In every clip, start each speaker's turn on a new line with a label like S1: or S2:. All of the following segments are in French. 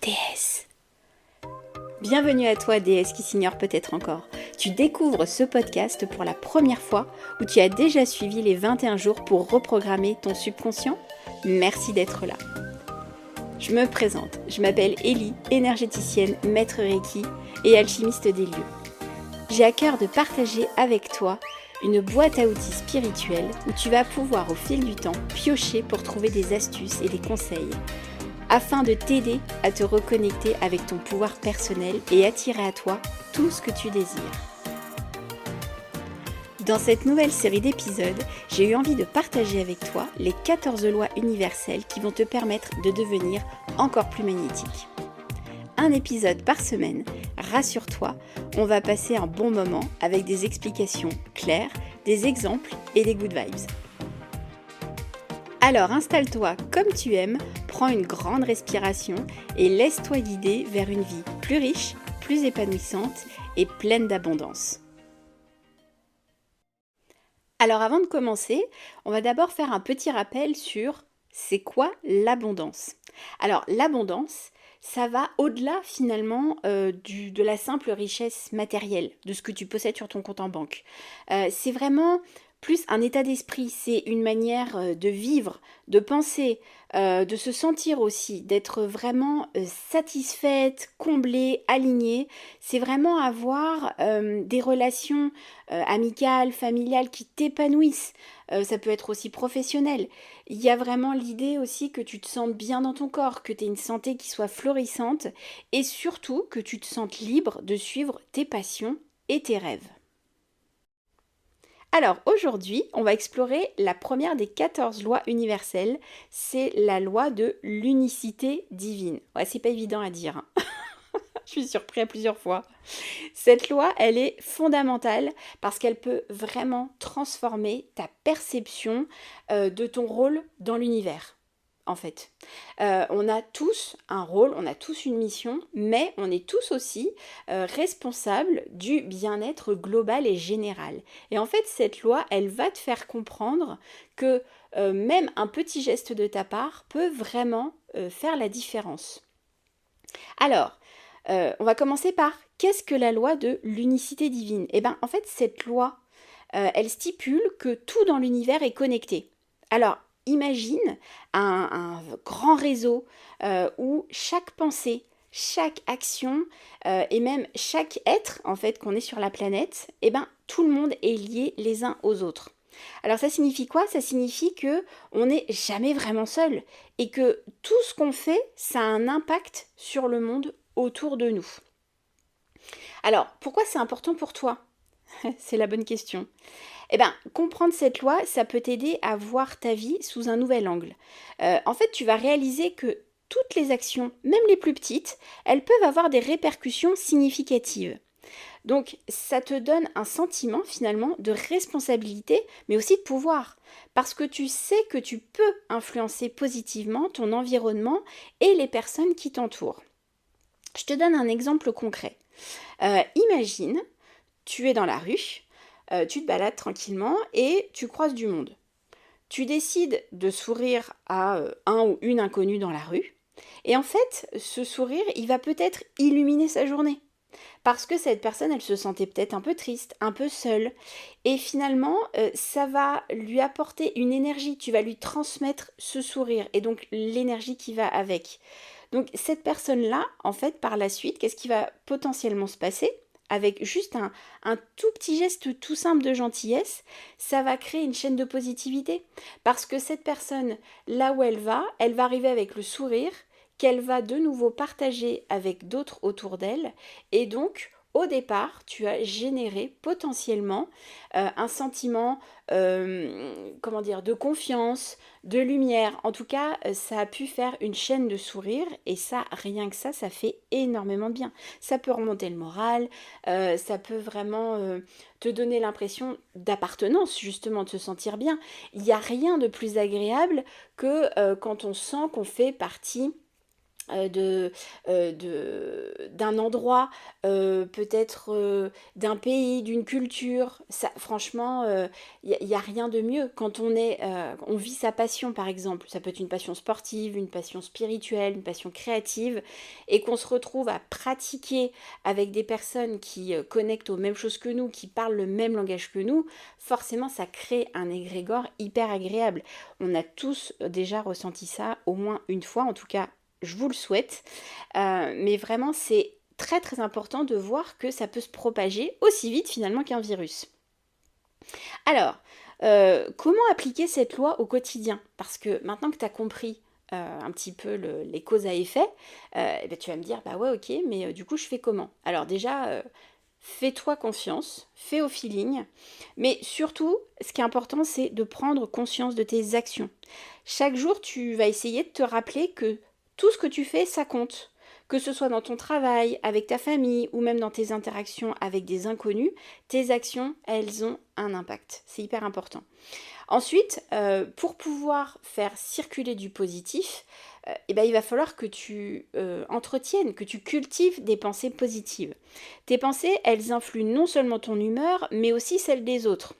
S1: déesse. Bienvenue à toi, déesse qui s'ignore peut-être encore. Tu découvres ce podcast pour la première fois ou tu as déjà suivi les 21 jours pour reprogrammer ton subconscient? Merci d'être là. Je me présente, je m'appelle Ellie, énergéticienne, maître Reiki et alchimiste des lieux. J'ai à cœur de partager avec toi une boîte à outils spirituelle où tu vas pouvoir au fil du temps piocher pour trouver des astuces et des conseils afin de t'aider à te reconnecter avec ton pouvoir personnel et attirer à toi tout ce que tu désires. Dans cette nouvelle série d'épisodes, j'ai eu envie de partager avec toi les 14 lois universelles qui vont te permettre de devenir encore plus magnétique. Un épisode par semaine, rassure-toi, on va passer un bon moment avec des explications claires, des exemples et des good vibes. Alors installe-toi comme tu aimes, prends une grande respiration et laisse-toi guider vers une vie plus riche, plus épanouissante et pleine d'abondance. Alors avant de commencer, on va d'abord faire un petit rappel sur c'est quoi l'abondance. Alors l'abondance, ça va au-delà finalement de la simple richesse matérielle, de ce que tu possèdes sur ton compte en banque. C'est vraiment plus un état d'esprit, c'est une manière de vivre, de penser, de se sentir aussi, d'être vraiment satisfaite, comblée, alignée. C'est vraiment avoir des relations amicales, familiales qui t'épanouissent. Ça peut être aussi professionnel. Il y a vraiment l'idée aussi que tu te sentes bien dans ton corps, que tu aies une santé qui soit florissante et surtout que tu te sentes libre de suivre tes passions et tes rêves. Alors aujourd'hui, on va explorer la première des 14 lois universelles, c'est la loi de l'unicité divine. Ouais, c'est pas évident à dire, hein. Je suis surpris à plusieurs fois. Cette loi, elle est fondamentale parce qu'elle peut vraiment transformer ta perception de ton rôle dans l'univers. En fait, on a tous un rôle, on a tous une mission, mais on est tous aussi responsables du bien-être global et général. Et en fait, cette loi, elle va te faire comprendre que même un petit geste de ta part peut vraiment faire la différence. Alors, on va commencer par qu'est-ce que la loi de l'unicité divine? Eh bien, en fait, cette loi, elle stipule que tout dans l'univers est connecté. Alors, imagine un grand réseau où chaque pensée, chaque action et même chaque être en fait qu'on est sur la planète, eh ben tout le monde est lié les uns aux autres. Alors ça signifie quoi? Ça signifie que on n'est jamais vraiment seul et que tout ce qu'on fait, ça a un impact sur le monde autour de nous. Alors pourquoi c'est important pour toi? C'est la bonne question. Eh bien, comprendre cette loi, ça peut t'aider à voir ta vie sous un nouvel angle. En fait, tu vas réaliser que toutes les actions, même les plus petites, elles peuvent avoir des répercussions significatives. Donc, ça te donne un sentiment finalement de responsabilité, mais aussi de pouvoir. Parce que tu sais que tu peux influencer positivement ton environnement et les personnes qui t'entourent. Je te donne un exemple concret. Imagine, tu es dans la rue, tu te balades tranquillement et tu croises du monde. Tu décides de sourire à un ou une inconnue dans la rue. Et en fait, ce sourire, il va peut-être illuminer sa journée. Parce que cette personne, elle se sentait peut-être un peu triste, un peu seule. Et finalement, ça va lui apporter une énergie. Tu vas lui transmettre ce sourire et donc l'énergie qui va avec. Donc cette personne-là, en fait, par la suite, qu'est-ce qui va potentiellement se passer? Avec juste un tout petit geste tout simple de gentillesse, ça va créer une chaîne de positivité. Parce que cette personne, là où elle va arriver avec le sourire qu'elle va de nouveau partager avec d'autres autour d'elle. Et donc, au départ, tu as généré potentiellement un sentiment de confiance, de lumière. En tout cas, ça a pu faire une chaîne de sourires et ça, rien que ça fait énormément de bien. Ça peut remonter le moral, ça peut vraiment te donner l'impression d'appartenance, justement, de se sentir bien. Il n'y a rien de plus agréable que quand on sent qu'on fait partie d'un endroit, peut-être d'un pays, d'une culture. Ça, franchement, il y a rien de mieux. Quand on vit sa passion, par exemple, ça peut être une passion sportive, une passion spirituelle, une passion créative, et qu'on se retrouve à pratiquer avec des personnes qui connectent aux mêmes choses que nous, qui parlent le même langage que nous, forcément, ça crée un égrégore hyper agréable. On a tous déjà ressenti ça au moins une fois, en tout cas je vous le souhaite, mais vraiment c'est très très important de voir que ça peut se propager aussi vite finalement qu'un virus. Alors, comment appliquer cette loi au quotidien? Parce que maintenant que tu as compris un petit peu les causes à effet, eh ben, tu vas me dire, bah ouais ok, mais du coup je fais comment? Alors déjà, fais-toi confiance, fais au feeling, mais surtout, ce qui est important, c'est de prendre conscience de tes actions. Chaque jour, tu vas essayer de te rappeler que tout ce que tu fais, ça compte. Que ce soit dans ton travail, avec ta famille ou même dans tes interactions avec des inconnus, tes actions, elles ont un impact. C'est hyper important. Ensuite, pour pouvoir faire circuler du positif, eh ben, il va falloir que tu entretiennes, que tu cultives des pensées positives. Tes pensées, elles influent non seulement ton humeur, mais aussi celle des autres.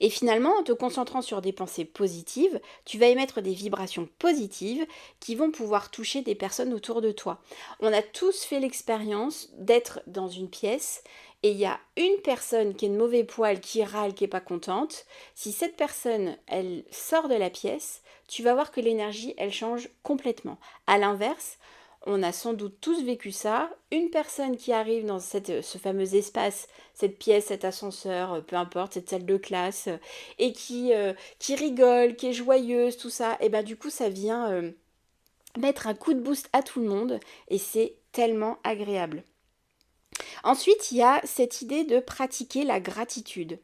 S1: Et finalement, en te concentrant sur des pensées positives, tu vas émettre des vibrations positives qui vont pouvoir toucher des personnes autour de toi. On a tous fait l'expérience d'être dans une pièce et il y a une personne qui est de mauvais poil, qui râle, qui n'est pas contente. Si cette personne, elle sort de la pièce, tu vas voir que l'énergie, elle change complètement. À l'inverse, on a sans doute tous vécu ça. Une personne qui arrive dans ce fameux espace, cette pièce, cet ascenseur, peu importe, cette salle de classe, et qui rigole, qui est joyeuse, tout ça, et ben du coup ça vient mettre un coup de boost à tout le monde, et c'est tellement agréable. Ensuite, il y a cette idée de pratiquer la gratitude.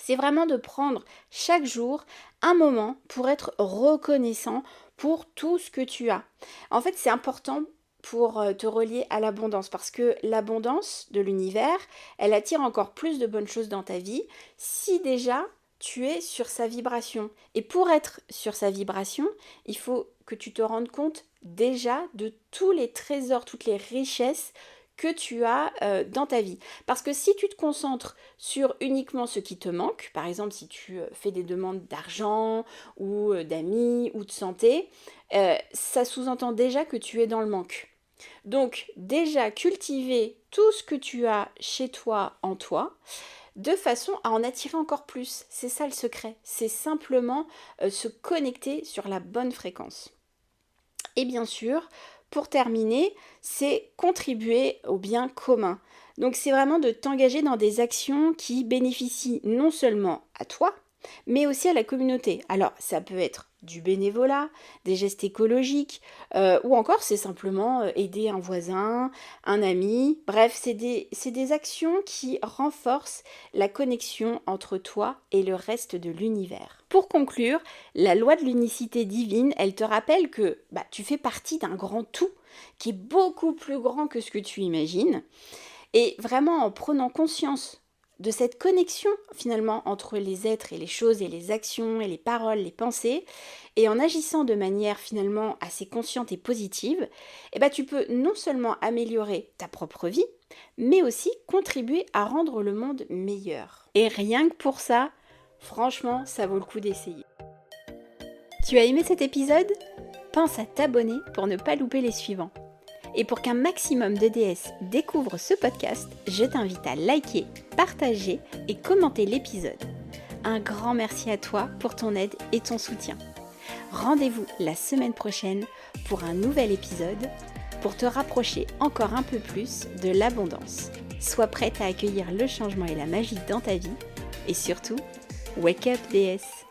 S1: C'est vraiment de prendre chaque jour un moment pour être reconnaissant pour tout ce que tu as. En fait, c'est important pour te relier à l'abondance parce que l'abondance de l'univers, elle attire encore plus de bonnes choses dans ta vie si déjà tu es sur sa vibration. Et pour être sur sa vibration, il faut que tu te rendes compte déjà de tous les trésors, toutes les richesses que tu as dans ta vie. Parce que si tu te concentres sur uniquement ce qui te manque, par exemple si tu fais des demandes d'argent ou d'amis ou de santé, ça sous-entend déjà que tu es dans le manque. Donc déjà cultiver tout ce que tu as chez toi en toi, de façon à en attirer encore plus. C'est ça le secret. C'est simplement se connecter sur la bonne fréquence. Et bien sûr, pour terminer, c'est contribuer au bien commun. Donc c'est vraiment de t'engager dans des actions qui bénéficient non seulement à toi, mais aussi à la communauté. Alors ça peut être du bénévolat, des gestes écologiques, ou encore c'est simplement aider un voisin, un ami. Bref, c'est des actions qui renforcent la connexion entre toi et le reste de l'univers. Pour conclure, la loi de l'unicité divine, elle te rappelle que tu fais partie d'un grand tout qui est beaucoup plus grand que ce que tu imagines. Et vraiment en prenant conscience de cette connexion finalement entre les êtres et les choses et les actions et les paroles, les pensées, et en agissant de manière finalement assez consciente et positive, tu peux non seulement améliorer ta propre vie, mais aussi contribuer à rendre le monde meilleur. Et rien que pour ça, franchement, ça vaut le coup d'essayer. Tu as aimé cet épisode? Pense à t'abonner pour ne pas louper les suivants. Et pour qu'un maximum de déesses découvrent ce podcast, je t'invite à liker, partager et commenter l'épisode. Un grand merci à toi pour ton aide et ton soutien. Rendez-vous la semaine prochaine pour un nouvel épisode pour te rapprocher encore un peu plus de l'abondance. Sois prête à accueillir le changement et la magie dans ta vie et surtout, wake up déesse!